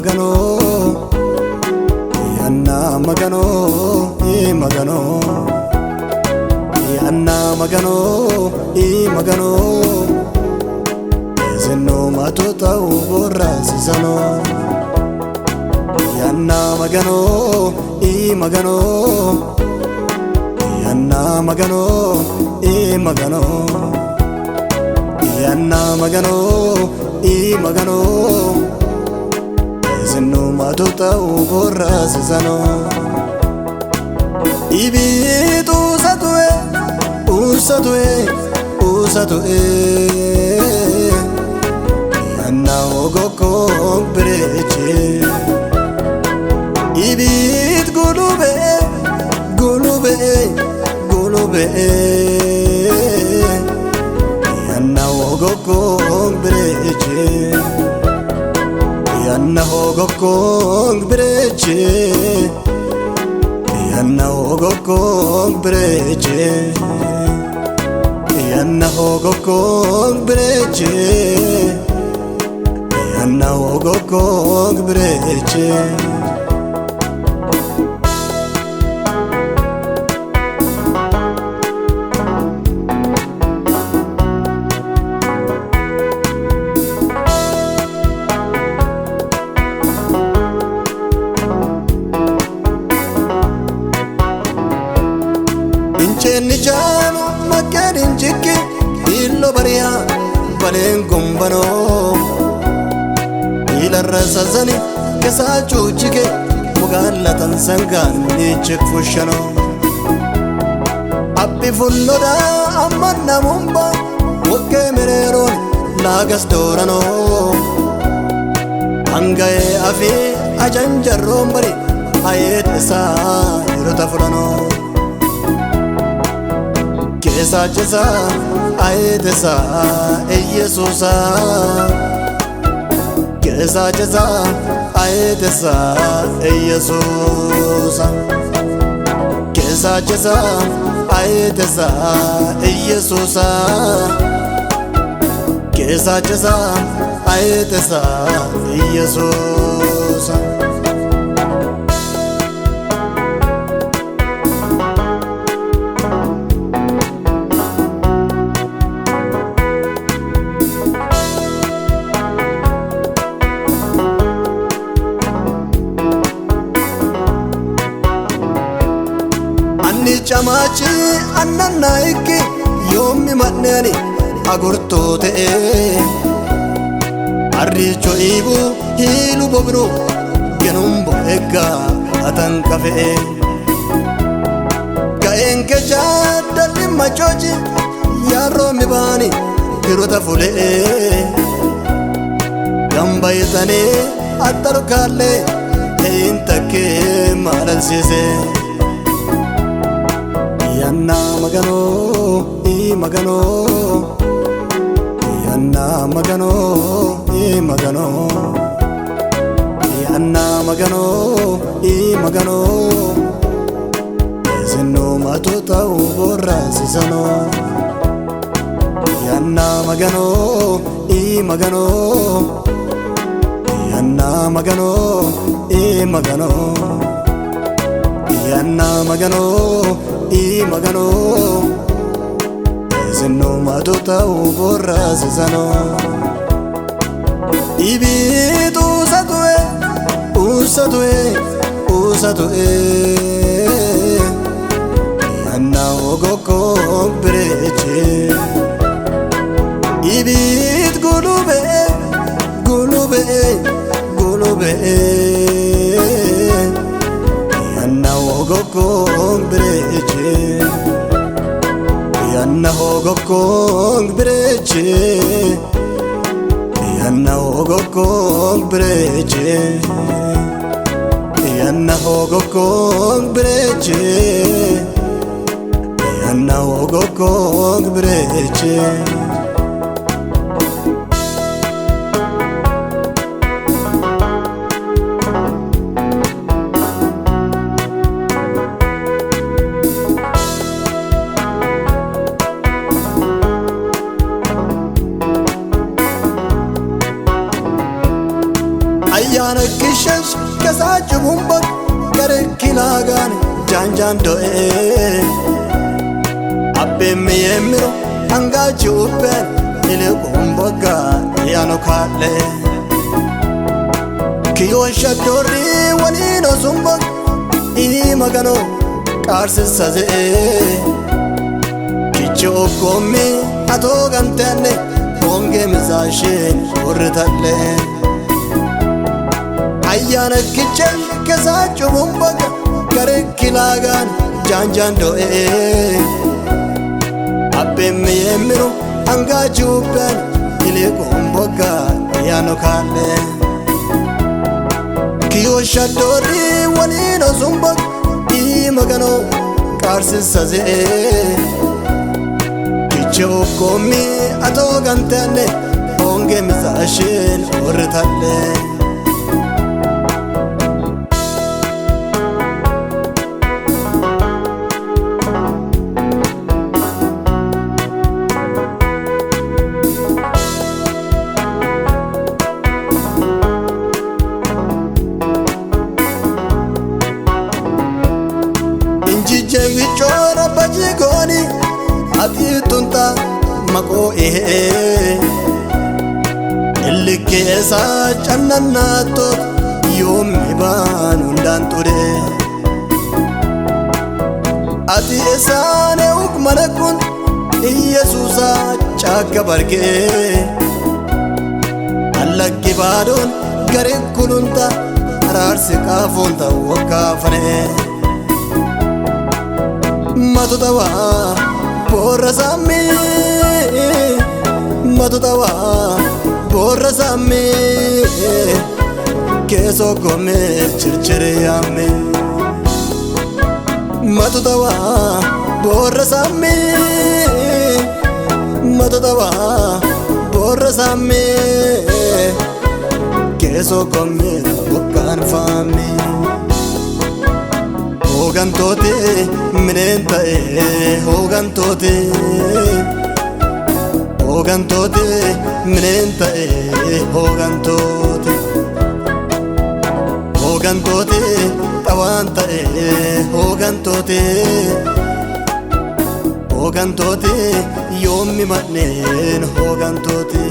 magano Yanna magano magano Yanna magano magano Zeno matota uborra sisano Yanna magano magano Yanna magano magano Yanna magano magano Zeno matota uborra sisano Ibitu satue usatue usatue Yanna ogoko breche Ibit gulube gulube gulube Yanna ogoko breche Yanna ogoko breche Yanna ogoko breche Yanna ogoko breche Yanna ogoko breche Incenni jano magari injiki illo baria balen gumbano ila rasazani kesa chuchike mugallatan sangan nichik fushano abbi fulloda amanna mumba wokke mereron lagas dorano angaye afi ajanjarron bari ayet sa irota fulano Kesa jesa ayetesa Yesusa Kesa jesa ayetesa Yesusa Kesa jesa ayetesa Yesusa Kesa jesa ayetesa Yesusa Chamachi annanna ikke yommi mannani agurto te arricho ibu hilu bobru genumbo egga atan kafe kaenke jadali machoji yarro mibani hirota fule gambaytane attaru kalle intake malansise Yanna magano magano Yanna magano magano Yanna magano magano Zeno matota uborra sisano Yanna magano magano Yanna magano magano Yanna magano magano Zeno matota uborra sisano Ibitu satue usatue usatue Yanna ogoko breche Ibit gulube gulube gulube Yanna ogoko breche Yanna ogoko breche Yanna ogoko breche Yanna ogoko breche Yanna ogoko breche ayyaana kishash kasachu bumbak gare kilagan janjan doe abbe miyemiro angachu upen ile bumbaga yano kale kiyo shadori walino zumbak I magano karse saze kicho komi ato gantene bonge mizashin urtalle ayana kichen kasachu bumbaga gare kilagan janjan doe abbe miyemiro angachu upen ile bumbaga yano kale kiyo shadori walino zumbak I magano karse saze kicho komi ato gantene bonge mizashin urtalle Chora bajigoni ati tunta mako illike sa channanato yomi ban undanture ati esane ukmanakun Yesusa chaka barke allaki badon gare kulunta ararse kafonta wakafane matutawa borrasami matutawa borrasami keso come chirchireyame matutawa borrasami matutawa borrasami keso come bukkan fami hogantote minenta hogantote minenta hogantote tawanta hogantote yomi manen hogantote